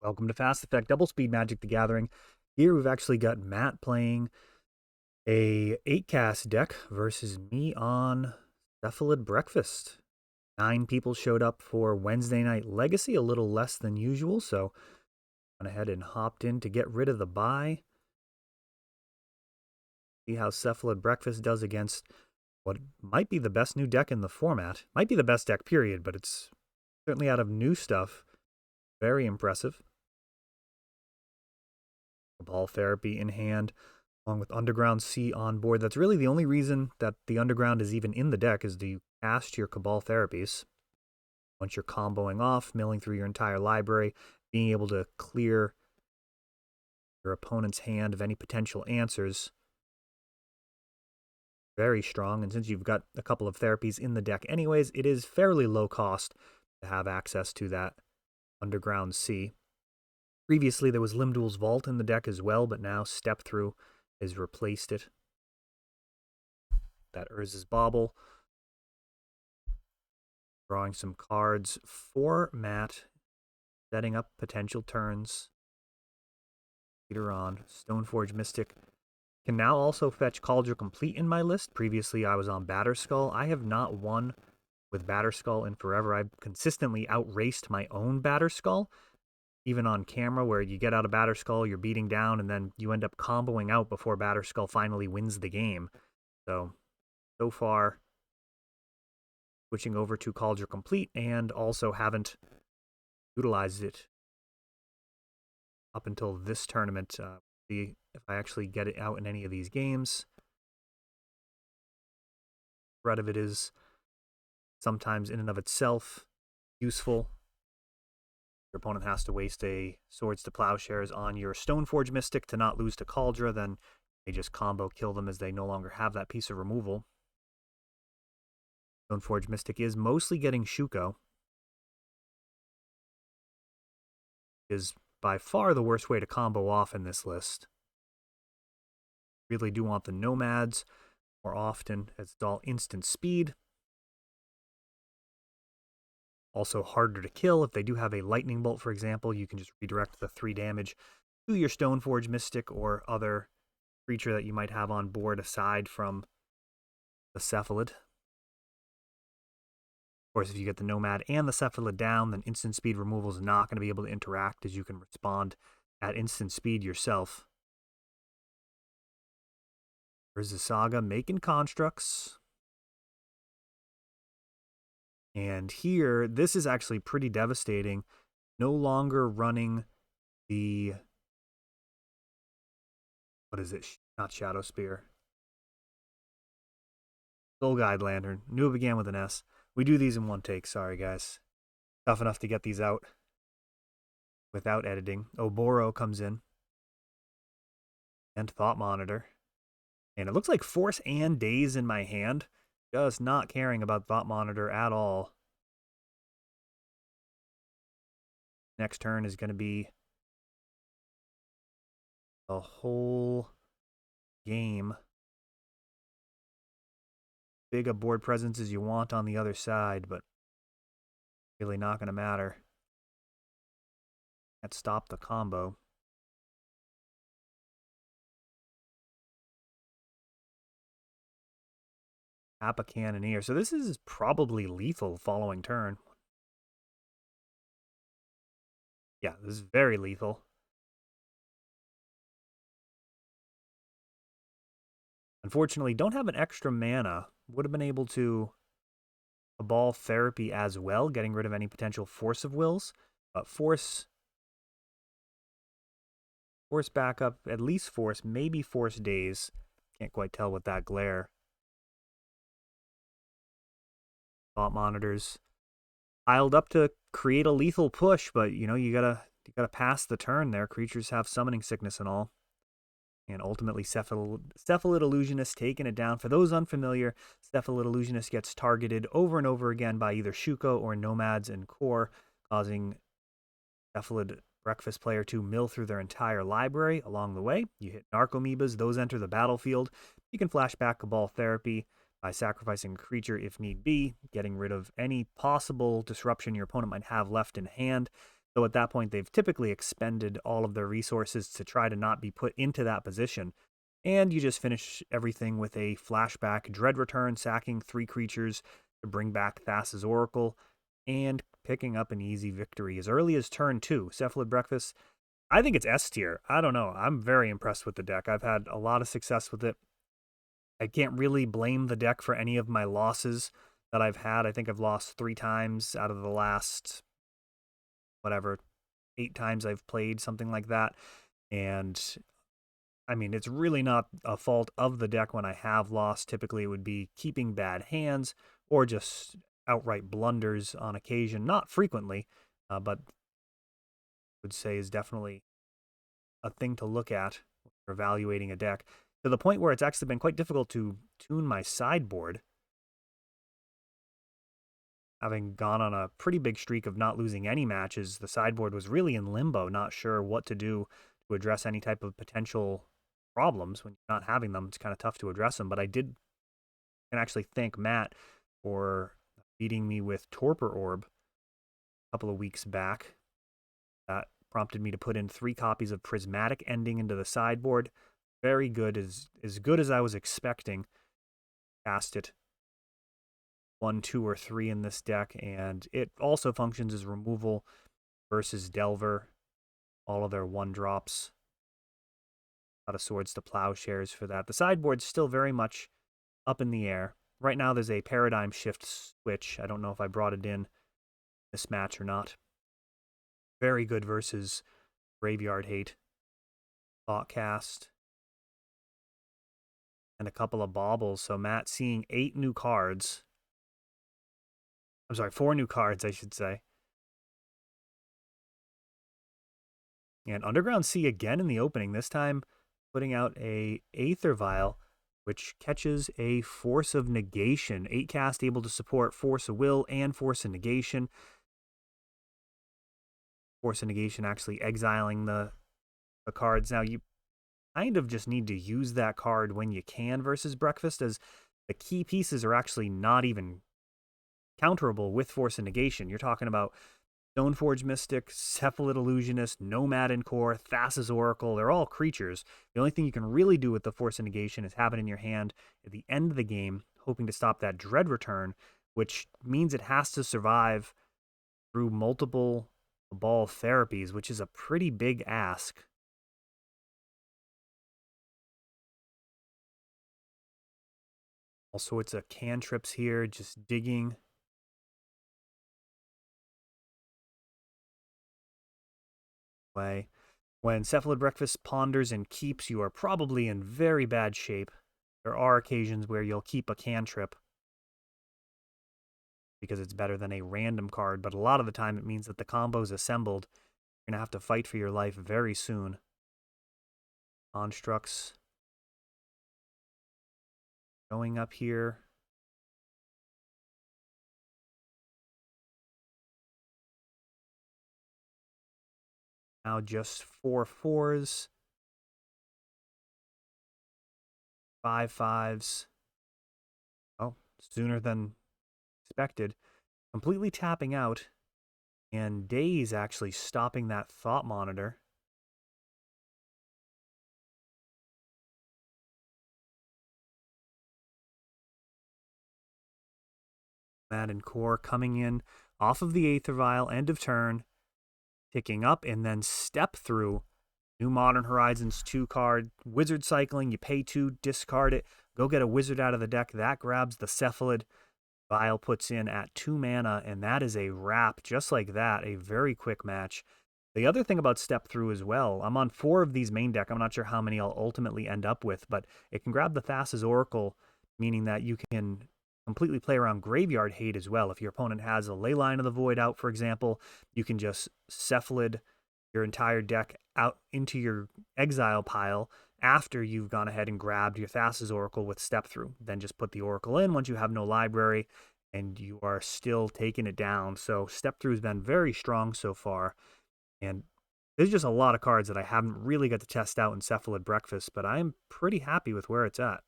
Welcome to Fast Effect Double Speed Magic the Gathering. Here we've actually got Matt playing a 8-cast deck versus me on Cephalid Breakfast. 9 people showed up for Wednesday Night Legacy, a little less than usual, so went ahead and hopped in to get rid of the bye. See how Cephalid Breakfast does against what might be the best new deck in the format. Might be the best deck, period, but it's certainly out of new stuff. Very impressive. Ball Therapy in hand, along with Underground Sea on board. That's really the only reason that the Underground is even in the deck, is to cast your Cabal Therapies. Once you're comboing off, milling through your entire library, being able to clear your opponent's hand of any potential answers. Very strong, and since you've got a couple of therapies in the deck anyways, it is fairly low cost to have access to that Underground Sea. Previously, there was Limdul's Vault in the deck as well, but now Step Through has replaced it. That Urz's Bauble. Drawing some cards for Matt, setting up potential turns later on. Stoneforge Mystic can now also fetch Cauldron Complete in my list. Previously, I was on Batterskull. I have not won with Batterskull in forever. I've consistently outraced my own Batterskull, even on camera, where you get out of Batterskull, you're beating down, and then you end up comboing out before Batterskull finally wins the game. So far, switching over to Cauldron Complete, and also haven't utilized it up until this tournament. See if I actually get it out in any of these games. Threat of it is sometimes in and of itself useful. Your opponent has to waste a Swords to Plowshares on your Stoneforge Mystic to not lose to Cauldron, then they just combo kill them as they no longer have that piece of removal. Stoneforge Mystic is mostly getting Shuko. Is by far the worst way to combo off in this list. Really do want the Nomads more often, as it's all instant speed. Also harder to kill. If they do have a Lightning Bolt, for example, you can just redirect the 3 damage to your Stoneforge Mystic or other creature that you might have on board aside from the Cephalid. Of course, if you get the Nomad and the Cephalid down, then instant speed removal is not going to be able to interact, as you can respond at instant speed yourself. There's the Saga making constructs. And here, this is actually pretty devastating. No longer running the... What is it? Not Shadow Spear. Soul Guide Lantern. Knew it began with an S. We do these in one take. Sorry, guys. Tough enough to get these out without editing. Oboro comes in. And Thought Monitor. And it looks like Force and Daze in my hand. Just not caring about Thought Monitor at all. Next turn is going to be a whole game. Big a board presence as you want on the other side, but really not going to matter. Can't stop the combo. Kappa Cannoneer. So this is probably lethal following turn. Yeah, this is very lethal. Unfortunately, don't have an extra mana. Would have been able to Cabal Therapy as well, getting rid of any potential Force of Wills. But Force backup, at least Force, maybe Force Daze. Can't quite tell with that glare. Thought Monitors piled up to create a lethal push, but you know, you gotta pass the turn there. Creatures have summoning sickness and all. And ultimately, Cephalid Illusionist taking it down. For those unfamiliar, Cephalid Illusionist gets targeted over and over again by either Shuko or Nomads and Core, causing Cephalid Breakfast player to mill through their entire library along the way. You hit Narcomoebas, those enter the battlefield. You can flash back Cabal Therapy by sacrificing a creature if need be, getting rid of any possible disruption your opponent might have left in hand. So at that point, they've typically expended all of their resources to try to not be put into that position. And you just finish everything with a flashback Dread Return, sacking 3 creatures to bring back Thassa's Oracle, and picking up an easy victory as early as turn 2. Cephalid Breakfast, I think it's S tier. I don't know. I'm very impressed with the deck. I've had a lot of success with it. I can't really blame the deck for any of my losses that I've had. I think I've lost 3 times out of the last, whatever, 8 times I've played, something like that. And I mean, it's really not a fault of the deck when I have lost. Typically, it would be keeping bad hands or just outright blunders on occasion. Not frequently, but I would say is definitely a thing to look at when you're evaluating a deck, to the point where it's actually been quite difficult to tune my sideboard. Having gone on a pretty big streak of not losing any matches, the sideboard was really in limbo, not sure what to do to address any type of potential problems. When you're not having them, it's kind of tough to address them. But I can actually thank Matt for beating me with Torpor Orb a couple of weeks back. That prompted me to put in 3 copies of Prismatic Ending into the sideboard. Very good, as good as I was expecting. Cast it 1, 2, or 3 in this deck, and it also functions as removal versus Delver. All of their 1-drops. A lot of Swords to Plowshares for that. The sideboard's still very much up in the air. Right now there's a paradigm shift switch. I don't know if I brought it in this match or not. Very good versus Graveyard Hate. Thoughtcast. And a couple of baubles. So Matt seeing 8 new cards. I'm sorry, 4 new cards, I should say. And Underground Sea again in the opening, this time putting out a Aether Vial, which catches a Force of Negation. 8 cast, able to support Force of Will and Force of Negation. Force of Negation actually exiling the cards. Now, you kind of just need to use that card when you can versus Breakfast, as the key pieces are actually not even counterable with Force of Negation. You're talking about Stoneforge Mystic, Cephalid Illusionist, Nomad in Core, Thassa's Oracle. They're all creatures. The only thing you can really do with the Force of Negation is have it in your hand at the end of the game, hoping to stop that Dread Return, which means it has to survive through multiple ball therapies, which is a pretty big ask. All sorts of cantrips here, just digging. Way. When Cephalid Breakfast ponders and keeps, you are probably in very bad shape. There are occasions where you'll keep a cantrip because it's better than a random card, but a lot of the time it means that the combo's assembled. You're going to have to fight for your life very soon. Constructs going up here. Now just 4 4s. 5 5s. Oh, sooner than expected. Completely tapping out. And Daze actually stopping that Thought Monitor. That and Core coming in off of the Aether Vial, end of turn, picking up, and then Step Through. New Modern Horizons 2 card, Wizard cycling, you pay 2, discard it, go get a wizard out of the deck. That grabs the Cephalid. Vial puts in at 2 mana, and that is a wrap. Just like that, a very quick match. The other thing about Step Through as well, I'm on 4 of these main deck. I'm not sure how many I'll ultimately end up with, but it can grab the Thassa's Oracle, meaning that you can completely play around Graveyard Hate as well. If your opponent has a Leyline of the Void out, for example, you can just Cephalid your entire deck out into your exile pile after you've gone ahead and grabbed your Thassa's Oracle with Step Through. Then just put the Oracle in once you have no library, and you are still taking it down. So Step Through has been very strong so far. And there's just a lot of cards that I haven't really got to test out in Cephalid Breakfast, but I'm pretty happy with where it's at.